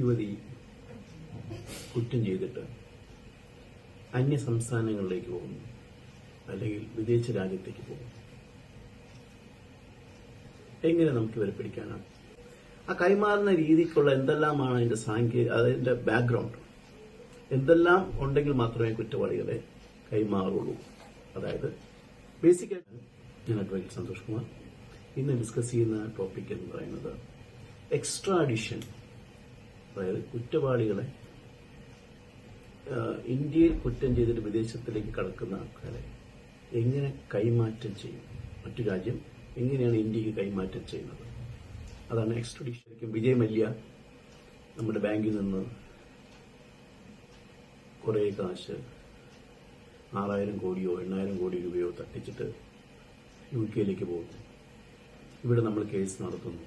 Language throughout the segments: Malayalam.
യുവതി കുറ്റം ചെയ്തിട്ട് അന്യ സംസ്ഥാനങ്ങളിലേക്ക് പോകുന്നു, അല്ലെങ്കിൽ വിദേശ രാജ്യത്തേക്ക് പോകുന്നു. എങ്ങനെ നമുക്ക് ഇവരെ പിടിക്കാനാണ്? ആ കൈമാറുന്ന രീതിക്കുള്ള എന്തെല്ലാമാണ് അതിന്റെ ബാക്ക്ഗ്രൗണ്ട്, എന്തെല്ലാം ഉണ്ടെങ്കിൽ മാത്രമേ കുറ്റവാളികളെ കൈമാറുള്ളൂ. അതായത് ബേസിക്കായിട്ട് ഞാൻ അഡ്വക്കേറ്റ് സന്തോഷ് കുമാർ ഇന്ന് ഡിസ്കസ് ചെയ്യുന്ന ടോപ്പിക് എന്ന് പറയുന്നത് എക്സ്ട്രാഡിഷൻ. അതായത് കുറ്റവാളികളെ ഇന്ത്യയിൽ കുറ്റം ചെയ്തിട്ട് വിദേശത്തിലേക്ക് കടക്കുന്ന ആൾക്കാരെ എങ്ങനെ കൈമാറ്റം ചെയ്യും, മറ്റു രാജ്യം എങ്ങനെയാണ് ഇന്ത്യക്ക് കൈമാറ്റം ചെയ്യുന്നത്, അതാണ് എക്സ്ട്രാഡിഷൻ. വിജയ് മല്യ നമ്മുടെ ബാങ്കിൽ നിന്ന് കുറേ കാശ് 6,000 കോടിയോ 8,000 കോടി രൂപയോ തട്ടിച്ചിട്ട് UK പോകുന്നു. ഇവിടെ നമ്മൾ കേസ് നടത്തുന്നു,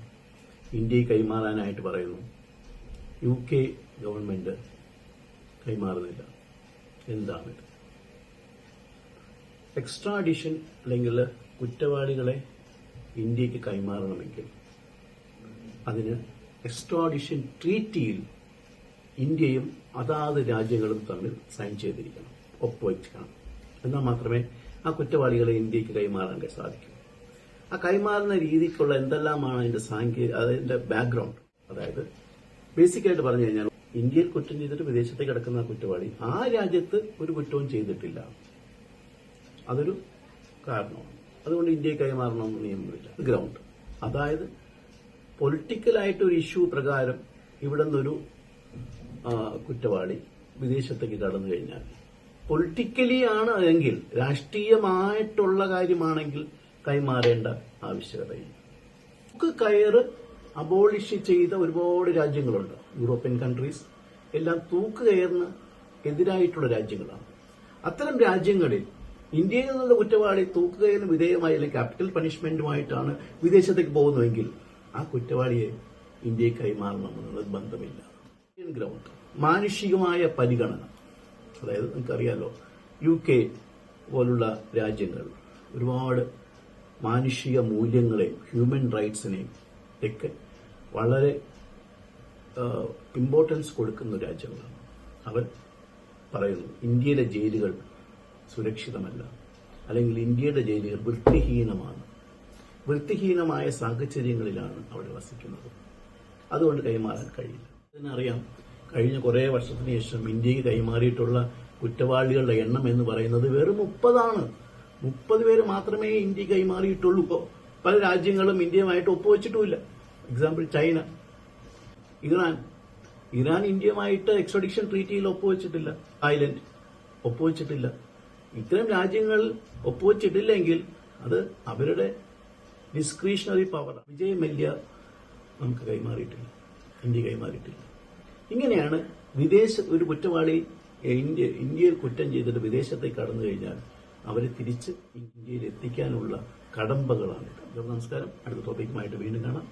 ഇന്ത്യയെ കൈമാറാനായിട്ട് പറയുന്നു. UK ഗവൺമെന്റ് കൈമാറുന്നില്ല. എന്താണിത്? എക്സ്ട്രാഡിഷൻ അല്ലെങ്കിൽ കുറ്റവാളികളെ ഇന്ത്യക്ക് കൈമാറണമെങ്കിൽ അതിന് എക്സ്ട്രാഡിഷൻ ട്രീറ്റിയിൽ ഇന്ത്യയും അതാത് രാജ്യങ്ങളും തമ്മിൽ സൈൻ ചെയ്തിരിക്കണം, ഒപ്പുവയ്ക്കണം. എന്നാൽ മാത്രമേ ആ കുറ്റവാളികളെ ഇന്ത്യക്ക് കൈമാറാൻ സാധിക്കൂ. ആ കൈമാറുന്ന രീതിക്കുള്ള എന്തെല്ലാമാണ് അതിന്റെ ബാക്ക്ഗ്രൗണ്ട്. അതായത് ബേസിക്കായിട്ട് പറഞ്ഞു കഴിഞ്ഞാൽ ഇന്ത്യയിൽ കുറ്റം ചെയ്തിട്ട് വിദേശത്തേക്ക് കിടക്കുന്ന കുറ്റവാളി ആ രാജ്യത്ത് ഒരു കുറ്റവും ചെയ്തിട്ടില്ല, അതൊരു കാരണമാണ്. അതുകൊണ്ട് ഇന്ത്യയെ കൈമാറണമെന്ന് നിയമമില്ല. ഗ്രൗണ്ട്, അതായത് പൊളിറ്റിക്കലായിട്ട് ഒരു ഇഷ്യൂ പ്രകാരം ഇവിടെ നിന്നൊരു കുറ്റവാളി വിദേശത്തേക്ക് കടന്നു കഴിഞ്ഞാൽ പൊളിറ്റിക്കലി ആണ് എങ്കിൽ, രാഷ്ട്രീയമായിട്ടുള്ള കാര്യമാണെങ്കിൽ കൈമാറേണ്ട ആവശ്യകതയില്ല. തൂക്ക് കയറ് അബോളിഷ് ചെയ്ത ഒരുപാട് രാജ്യങ്ങളുണ്ട്. യൂറോപ്യൻ കൺട്രീസ് എല്ലാം തൂക്ക് കയറിന് എതിരായിട്ടുള്ള രാജ്യങ്ങളാണ്. അത്തരം രാജ്യങ്ങളിൽ ഇന്ത്യയിൽ നിന്നുള്ള കുറ്റവാളി തൂക്ക് കയറിന് വിധേയമായി അല്ലെങ്കിൽ ക്യാപിറ്റൽ പണിഷ്മെന്റുമായിട്ടാണ് വിദേശത്തേക്ക് പോകുന്നതെങ്കിൽ ആ കുറ്റവാളിയെ ഇന്ത്യയെ കൈമാറണമെന്ന് നിർബന്ധമില്ല. ഗ്രൗണ്ട്, മാനുഷികമായ പരിഗണന. അതായത് നിങ്ങൾക്കറിയാലോ, UK പോലുള്ള രാജ്യങ്ങൾ ഒരുപാട് മാനുഷിക മൂല്യങ്ങളെയും ഹ്യൂമൻ റൈറ്റ്സിനെയും ഒക്കെ വളരെ ഇമ്പോർട്ടൻസ് കൊടുക്കുന്ന രാജ്യങ്ങളാണ്. അവർ പറയുന്നു ഇന്ത്യയിലെ ജയിലുകൾ സുരക്ഷിതമല്ല, അല്ലെങ്കിൽ ഇന്ത്യയുടെ ജയിലുകൾ വൃത്തിഹീനമാണ്, വൃത്തിഹീനമായ സാഹചര്യങ്ങളിലാണ് അവിടെ വസിക്കുന്നത്, അതുകൊണ്ട് കൈമാറാൻ കഴിയില്ല. ഇതിനറിയാം, കഴിഞ്ഞ കുറേ വർഷത്തിന് ശേഷം ഇന്ത്യക്ക് കൈമാറിയിട്ടുള്ള കുറ്റവാളികളുടെ എണ്ണം എന്ന് പറയുന്നത് വെറും 30 30 പേര് മാത്രമേ ഇന്ത്യ കൈമാറിയിട്ടുള്ളൂ. പല രാജ്യങ്ങളും ഇന്ത്യയുമായിട്ട് ഒപ്പുവെച്ചിട്ടുമില്ല. എക്സാമ്പിൾ ചൈന, ഇറാൻ ഇന്ത്യയുമായിട്ട് എക്സ്ട്രഡിഷൻ ട്രീറ്റിയിൽ ഒപ്പുവെച്ചിട്ടില്ല, തായ്ലൻഡ് ഒപ്പുവെച്ചിട്ടില്ല. ഇത്തരം രാജ്യങ്ങൾ ഒപ്പുവെച്ചിട്ടില്ലെങ്കിൽ അത് അവരുടെ ഡിസ്ക്രിഷണറി പവർ. വിജയ് മല്യ നമുക്ക് കൈമാറിയിട്ടില്ല, ഇന്ത്യ കൈമാറിയിട്ടില്ല. ഇങ്ങനെയാണ് ഒരു കുറ്റവാളി ഇന്ത്യയിൽ കുറ്റം ചെയ്തിട്ട് വിദേശത്തേക്ക് കടന്നു കഴിഞ്ഞാൽ അവരെ തിരിച്ച് ഇന്ത്യയിൽ എത്തിക്കാനുള്ള കടമ്പകളാണ്. നമസ്കാരം. അടുത്ത ടോപ്പിക്കുമായിട്ട് വീണ്ടും കാണാം.